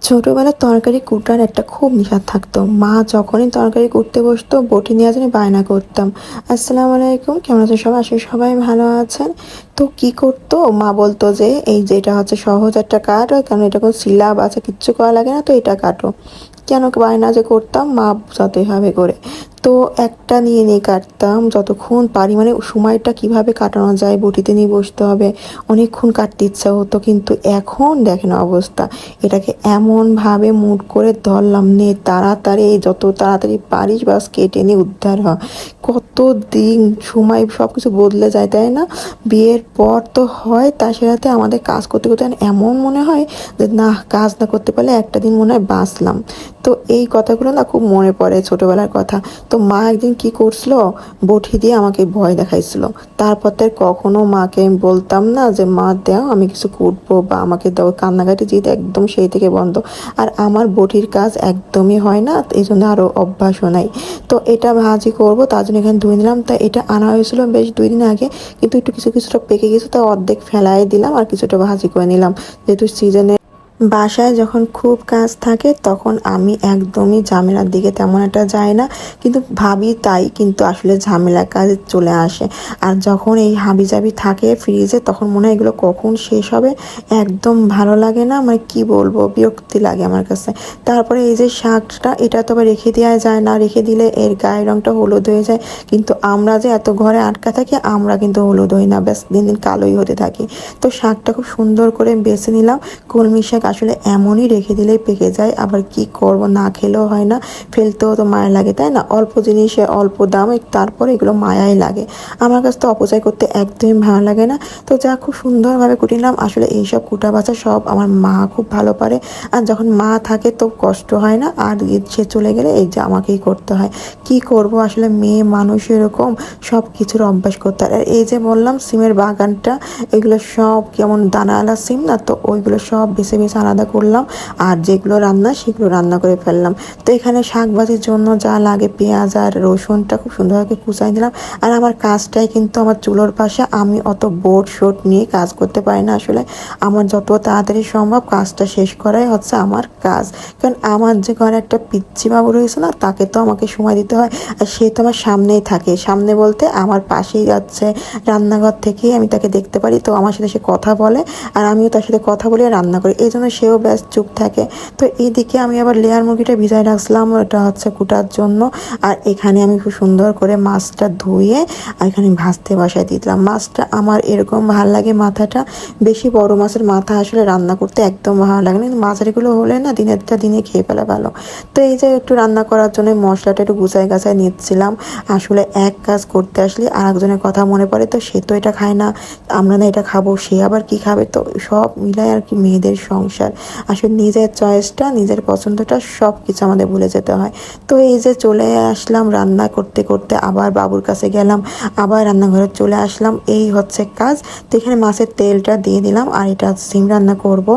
ছোটবেলায় তরকারি কুটার একটা খুব নেশা থাকতো। মা যখনই তরকারি কুটতে বসতো বটি নিয়ে যেন বায়না করতাম। আসসালামু আলাইকুম, কেমন আছেন সবাই? আসলে সবাই ভালো আছেন। তো কি করতো, মা বলতো যে এই যে এটা হচ্ছে সহজ একটা কাঠ, কারণ এটা কোনো সিলাব আছে, কিচ্ছু করা লাগে না, তো এটা কাটো। কেন বায়না যে করতাম, মা যতই হবে করে। তো একটা নিয়ে নিয়ে কাটতাম যতক্ষণ পারি, মানে সময়টা কিভাবে কাটানো যায়, বটিতে নিয়ে বসতে হবে, অনেকক্ষণ কাটতে ইচ্ছা হতো। কিন্তু এখন দেখেন অবস্থা, এটাকে এমনভাবে মুড করে ধরলাম, নে তাড়াতাড়ি, যত তাড়াতাড়ি পারিস বাস কেটে নিয়ে উদ্ধার হ। কত দিন সময় সব কিছু বদলে যায়, তাই না? বিয়ের পর তো হয়, তার সাথে আমাদের কাজ করতে করতে এমন মনে হয় যে না, কাজ না করতে পারলে একটা দিন মনে হয় বাঁচলাম। তো এই কথাগুলো না খুব মনে পড়ে ছোটবেলার কথা। তো মা একদিন কি করছিল, বটি দিয়ে আমাকে ভয় দেখাইছিল। তারপর তো কখনো মাকে আমি বলতাম না যে মা দাও আমি কিছু কুটবো বা আমাকে দাও, কান্নাকাটি জিত একদম সেই থেকে বন্ধ। আর আমার বটির কাজ একদমই হয় না, এই জন্য আরও অভ্যাসও নাই। তো এটা ভাজি করব, তার জন্য এখানে ধুয়ে নিলাম। তা এটা আনা হয়েছিল বেশ 2 দিন আগে, কিন্তু একটু কিছুটা পেকে গেছে, তা অর্ধেক ফেলাই দিলাম আর কিছুটা ভাজি করে নিলাম। যেহেতু সিজনে বাসায় যখন খুব কাজ থাকে তখন আমি একদমই ঝামেলার দিকে তেমন একটা যাই না, কিন্তু ভাবি তাই, কিন্তু আসলে ঝামেলার কাজে চলে আসে। আর যখন এই হাবিজাবি থাকে ফ্রিজে, তখন মনে হয় এগুলো কখন শেষ হবে, একদম ভালো লাগে না, মানে কি বলবো, বিরক্তি লাগে আমার কাছে। তারপরে এই যে শাকটা, এটা তো আবার রেখে দেওয়া যায় না, রেখে দিলে এর গায়ের রঙটা হলুদ হয়ে যায়। কিন্তু আমরা যে এত ঘরে আটকা থাকি, আমরা কিন্তু হলুদ হই না, ব্যাস দিন দিন কালোই হতে থাকি। তো শাকটা খুব সুন্দর করে বেছে নিলাম। কলমি শাক আসলে এমনই রেখে দিলেই পেকে যায়, আবার কি করব, না খেলেও হয় না, ফেলতেও তো মায়া লাগে, তাই না? অল্প জিনিসে অল্প দাম, তারপরে এগুলো মায়াই লাগে। আমার কাছে তো অপচয় করতে একদমই ভালো লাগে না। তো যা খুব সুন্দরভাবে কুটিলাম। আসলে এইসব কুটা বাছা সব আমার মা খুব ভালো পারে। আর যখন মা থাকে তো কষ্ট হয় না, আর সে চলে গেলে এই যে আমাকেই করতে হয়। কি করব, আসলে মেয়ে মানুষ এরকম, সব কিছুর অভ্যাস করতে হয়। আর এই যে বললাম সিমের বাগানটা, এগুলো সব কেমন দানাওয়ালা সিম না, তো ওইগুলো সব বেছে বেছে আলাদা করলাম, আর যেগুলো রান্না সেগুলো রান্না করে ফেললাম। তো এখানে শাক ভাজির জন্য যা লাগে পেঁয়াজ আর রসুনটা খুব সুন্দরভাবে কুচাই দিলাম। আর আমার কাজটাই কিন্তু আমার চুলোর পাশে, আমি অত বোর্ড শোট নিয়ে কাজ করতে পারি না আসলে। আমার যত তাড়াতাড়ি সম্ভব কাজটা শেষ করাই হচ্ছে আমার কাজ। কারণ আমার যে ঘরে একটা পিচ্চি বাবু রয়েছে না, তাকে তো আমাকে সময় দিতে হয়। আর সে তো আমার সামনেই থাকে, সামনে বলতে আমার পাশেই যাচ্ছে, রান্নাঘর থেকেই আমি তাকে দেখতে পারি। তো আমার সাথে সে কথা বলে, আর আমিও তার সাথে কথা বলে রান্না করি, এই জন্য সেও ব্যাস চুপ থাকে। তো এইদিকে আমি আবার লেয়ার মুরগিটা ভিজায় রাখছিলাম, ওটা হচ্ছে কুটার জন্য। আর এখানে আমি খুব সুন্দর করে মাছটা ধুয়ে আর এখানে ভাজতে বসায় দিলাম। মাছটা আমার এরকম ভালো লাগে, মাথাটা, বেশি বড় মাছের মাথা আসলে রান্না করতে একদম ভালো লাগে না, কিন্তু মাঝারিগুলো হলে না দিনেরটা দিনে খেয়ে ফেলা ভালো। তো এই যে একটু রান্না করার জন্য মশলাটা একটু গুছাই গাছায় নিচ্ছিলাম। আসলে এক কাজ করতে আসলে আর একজনের কথা মনে পড়ে, তো সে তো এটা খায় না, আমরা না এটা খাবো, সে আবার কি খাবে, তো সব মিলায় আর কি মেয়েদের সংসার। আসলে নিজের চয়েসটা, নিজের পছন্দটা সব কিছু আমাদের ভুলে যেতে হয়। তো এই যে চলে আসলাম রান্না করতে করতে, আবার বাবুর কাছে গেলাম, আবার রান্নাঘরে চলে আসলাম, এই হচ্ছে কাজ। তো এখানে মাছের তেলটা দিয়ে দিলাম, আর এটা সিম রান্না করব।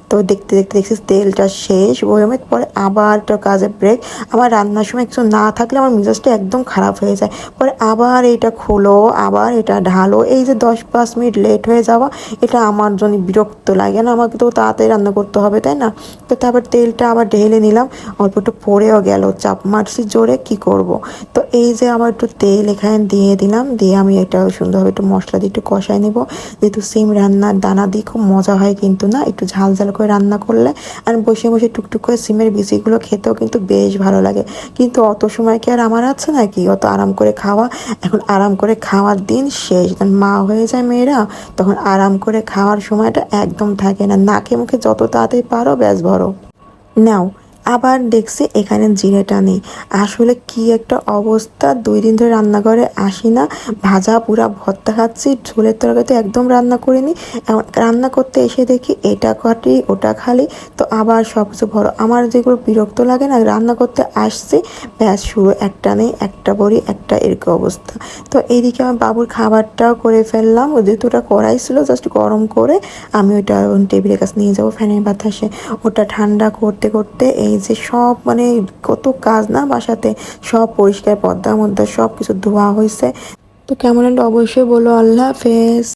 তো দেখতে দেখতে দেখছি তেলটা শেষ বয়মে, পরে আবার একটা কাজে ব্রেক। আমার রান্নার সময় কিছু না থাকলে আমার মেজাজটা একদম খারাপ হয়ে যায়। পরে আবার এটা খোলো, আবার এটা ঢালো, এই যে 10-5 মিনিট লেট হয়ে যাওয়া, এটা আমার জন্য বিরক্ত লাগে না? আমাকে তো তাড়াতাড়ি রান্না করতে হবে, তাই না? তো তারপর তেলটা আবার ঢেলে নিলাম, অল্প একটু পড়েও গেল, চাপ মারছি জোরে, কি করব। তো এই যে আবার একটু তেল এখানে দিয়ে দিলাম, দিয়ে আমি এটা সুন্দরভাবে একটু মশলা দিয়ে একটু কষাই নেব। যেহেতু সিম রান্নার দানা দিয়ে খুব মজা হয় কিন্তু না, একটু ঝাল ঝাল করে রান্না করলে। আর বসে বসে টুকটুক করে সিমের বিচিগুলো খেতেও কিন্তু বেশ ভালো লাগে। কিন্তু অত সময় কি আর আমার আছে নাকি অত আরাম করে খাওয়া? এখন আরাম করে খাওয়ার দিন শেষ, মা হয়ে যায় মেয়েরা, তখন আরাম করে খাওয়ার সময়টা একদম থাকে না। নাকে মুখে যত তাড়াতাড়ি পারো ব্যাস ভরো, নাও। আবার দেখছি এখানে জিরেটা নেই। আসলে কি একটা অবস্থা, 2 দিন ধরে রান্নাঘরে আসি না, ভাজা পুরা ভর্তা খাচ্ছি, ঝোলের তরকারি তো একদম রান্না করিনি। এখন রান্না করতে এসে দেখি এটা কাটি ওটা খালি, তো আবার সব কিছু ভরো। আমার যেগুলো বিরক্ত লাগে না, রান্না করতে আসছি ব্যাস শুরু, একটা নেই, একটা বড়ি, একটা এরকম অবস্থা। তো এইদিকে আমার বাবুর খাবারটাও করে ফেললাম, যেহেতু ওটা কড়াই ছিল, জাস্ট গরম করে আমি ওইটা টেবিলের কাছে নিয়ে যাবো ফ্যানের বাতাসে। ওটা ঠান্ডা করতে করতে এই যে সব, মানে কত কাজ না বাসাতে, সব পরিষ্কার, পর্দা মধ্যে সব কিছু ধোয়া হয়েছে। তো কেমন একটা অবশ্যই বলো। আল্লাহ হাফেজ।